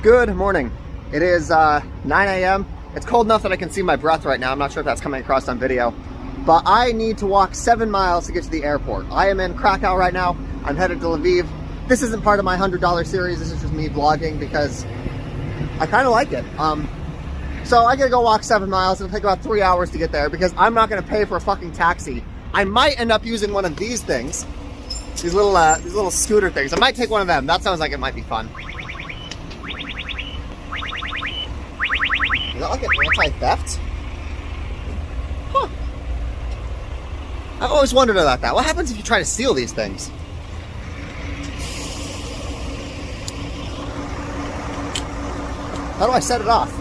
Good morning. It is 9 a.m. It's cold enough that I can see my breath right now. I'm not sure if that's coming across on video, but I need to walk 7 miles to get to the airport. I am in Krakow right now. I'm headed to Lviv. This isn't part of my $100 series. This is just me vlogging because I kind of like it. So I gotta go walk 7 miles. It'll take about 3 hours to get there because I'm not gonna pay for a fucking taxi. I might end up using one of these things. These little scooter things. I might take one of them. That sounds like it might be fun. Is that like an anti-theft? Huh. I've always wondered about that. What happens if you try to steal these things? How do I set it off?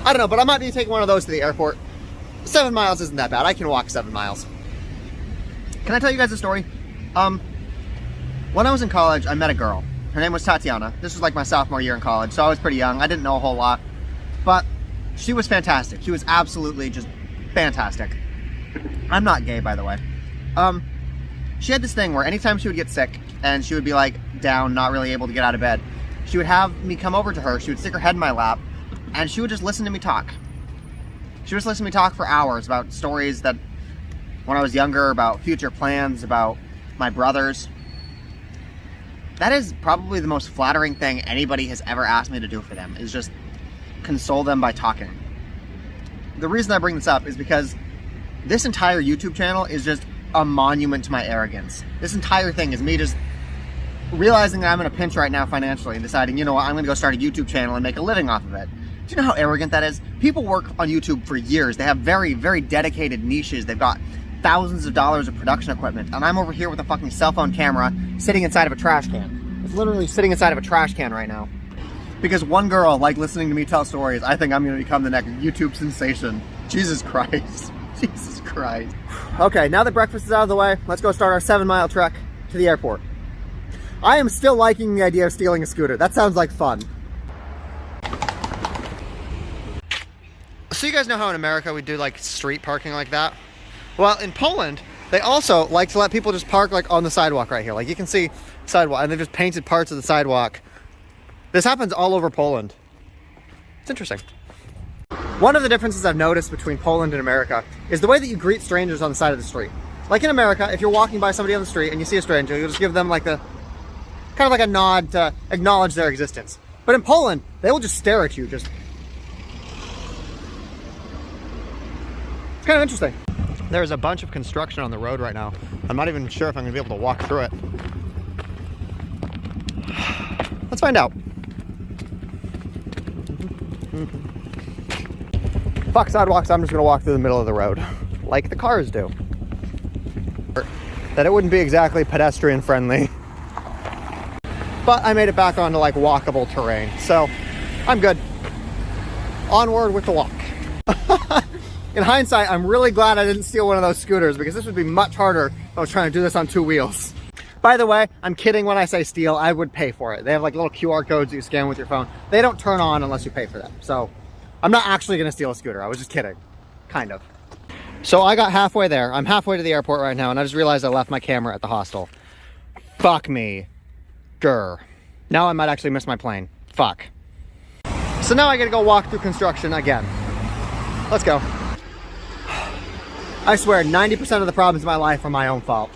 I don't know, but I might be taking one of those to the airport. 7 miles isn't that bad. I can walk 7 miles. Can I tell you guys a story? When I was in college, I met a girl. Her name was Tatiana. This was like my sophomore year in college, so I was pretty young. I didn't know a whole lot, but she was fantastic. She was absolutely just fantastic. I'm not gay, by the way. She had this thing where anytime she would get sick and she would be like down, not really able to get out of bed, she would have me come over to her. She would stick her head in my lap and she would just listen to me talk. She would just listen to me talk for hours about stories that when I was younger, about future plans, about my brothers. That is probably the most flattering thing anybody has ever asked me to do for them, is just console them by talking. The reason I bring this up is because this entire YouTube channel is just a monument to my arrogance. This entire thing is me just realizing that I'm in a pinch right now financially and deciding, you know what, I'm gonna go start a YouTube channel and make a living off of it. Do you know how arrogant that is? People work on YouTube for years. They have very, very dedicated niches. They've got thousands of dollars of production equipment, and I'm over here with a fucking cell phone camera sitting inside of a trash can. It's literally sitting inside of a trash can right now. Because one girl liked listening to me tell stories, I think I'm gonna become the next YouTube sensation. Jesus Christ. Jesus Christ. Okay, now that breakfast is out of the way, let's go start our 7-mile trek to the airport. I am still liking the idea of stealing a scooter. That sounds like fun. So you guys know how in America we do like street parking like that? Well, in Poland, they also like to let people just park like on the sidewalk right here. Like you can see sidewalk, and they've just painted parts of the sidewalk. This happens all over Poland. It's interesting. One of the differences I've noticed between Poland and America is the way that you greet strangers on the side of the street. Like in America, if you're walking by somebody on the street and you see a stranger, you'll just give them like the, kind of like a nod to acknowledge their existence. But in Poland, they will just stare at you, just. It's kind of interesting. There's a bunch of construction on the road right now. I'm not even sure if I'm gonna be able to walk through it. Let's find out. Fuck sidewalks, I'm just gonna walk through the middle of the road, like the cars do. That it wouldn't be exactly pedestrian friendly. But I made it back onto like walkable terrain, so I'm good. Onward with the walk. In hindsight, I'm really glad I didn't steal one of those scooters because this would be much harder if I was trying to do this on 2 wheels. By the way, I'm kidding when I say steal. I would pay for it. They have like little QR codes that you scan with your phone. They don't turn on unless you pay for them. So I'm not actually gonna steal a scooter. I was just kidding, kind of. So I got halfway there. I'm halfway to the airport right now and I just realized I left my camera at the hostel. Fuck me. Grr. Now I might actually miss my plane. Fuck. So now I gotta go walk through construction again. Let's go. I swear, 90% of the problems in my life are my own fault.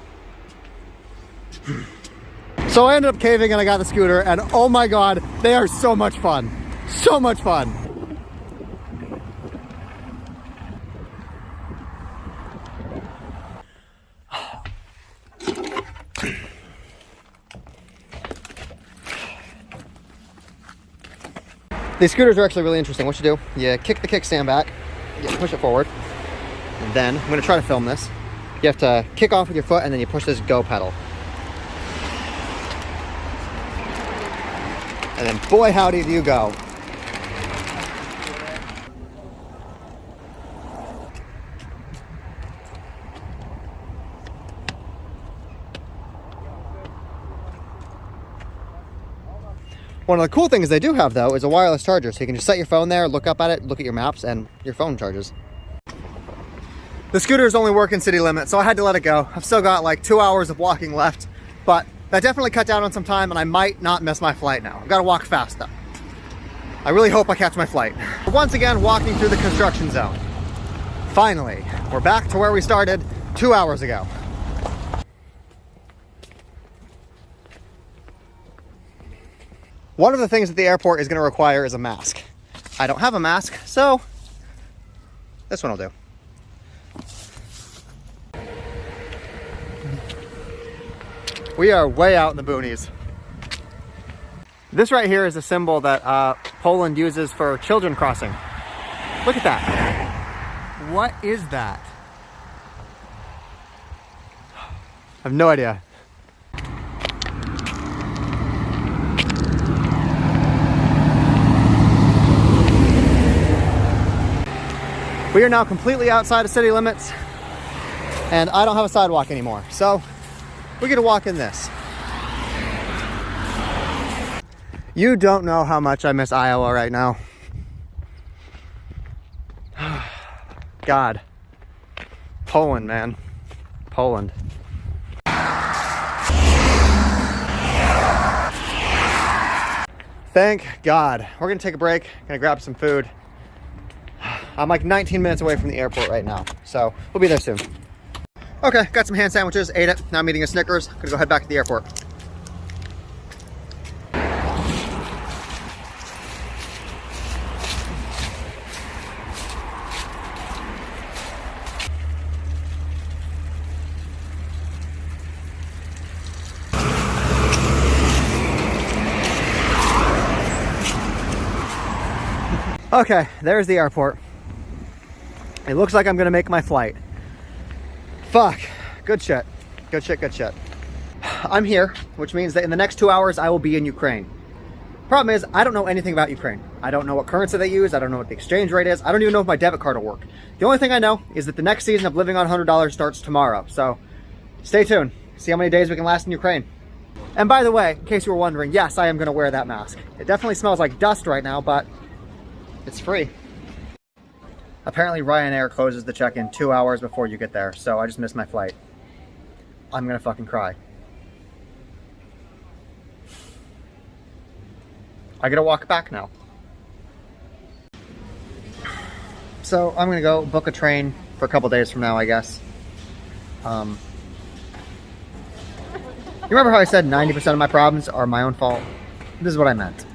So I ended up caving and I got the scooter, and oh my god, they are so much fun. So much fun. These scooters are actually really interesting. What you do, you kick the kickstand back, you push it forward, and then, I'm gonna try to film this. You have to kick off with your foot and then you push this go pedal. And then boy howdy do you go. One of the cool things they do have, though, is a wireless charger. So you can just set your phone there, look up at it, look at your maps, and your phone charges. The scooters only work in city limits, so I had to let it go. I've still got like 2 hours of walking left, but That definitely cut down on some time, and I might not miss my flight now. I've got to walk fast though. I really hope I catch my flight. Once again, walking through the construction zone. Finally, we're back to where we started 2 hours ago. One of the things that the airport is going to require is a mask. I don't have a mask, so this one will do. We are way out in the boonies. This right here is a symbol that Poland uses for children crossing. Look at that. What is that? I have no idea. We are now completely outside of city limits, and I don't have a sidewalk anymore, so we get to walk in this. You don't know how much I miss Iowa right now. God. Poland, man. Poland. Thank God. We're gonna take a break, gonna grab some food. I'm like 19 minutes away from the airport right now, so we'll be there soon. Okay, got some ham sandwiches, ate it. Now I'm eating a Snickers. Gonna go head back to the airport. Okay, there's the airport. It looks like I'm gonna make my flight. Fuck, good shit, good shit, good shit. I'm here, which means that in the next 2 hours, I will be in Ukraine. Problem is, I don't know anything about Ukraine. I don't know what currency they use. I don't know what the exchange rate is. I don't even know if my debit card will work. The only thing I know is that the next season of Living on $100 starts tomorrow. So stay tuned, see how many days we can last in Ukraine. And by the way, in case you were wondering, yes, I am gonna wear that mask. It definitely smells like dust right now, but it's free. Apparently Ryanair closes the check-in 2 hours before you get there, so I just missed my flight. I'm gonna fucking cry. I gotta walk back now. So I'm gonna go book a train for a couple days from now, I guess. You remember how I said 90% of my problems are my own fault? This is what I meant.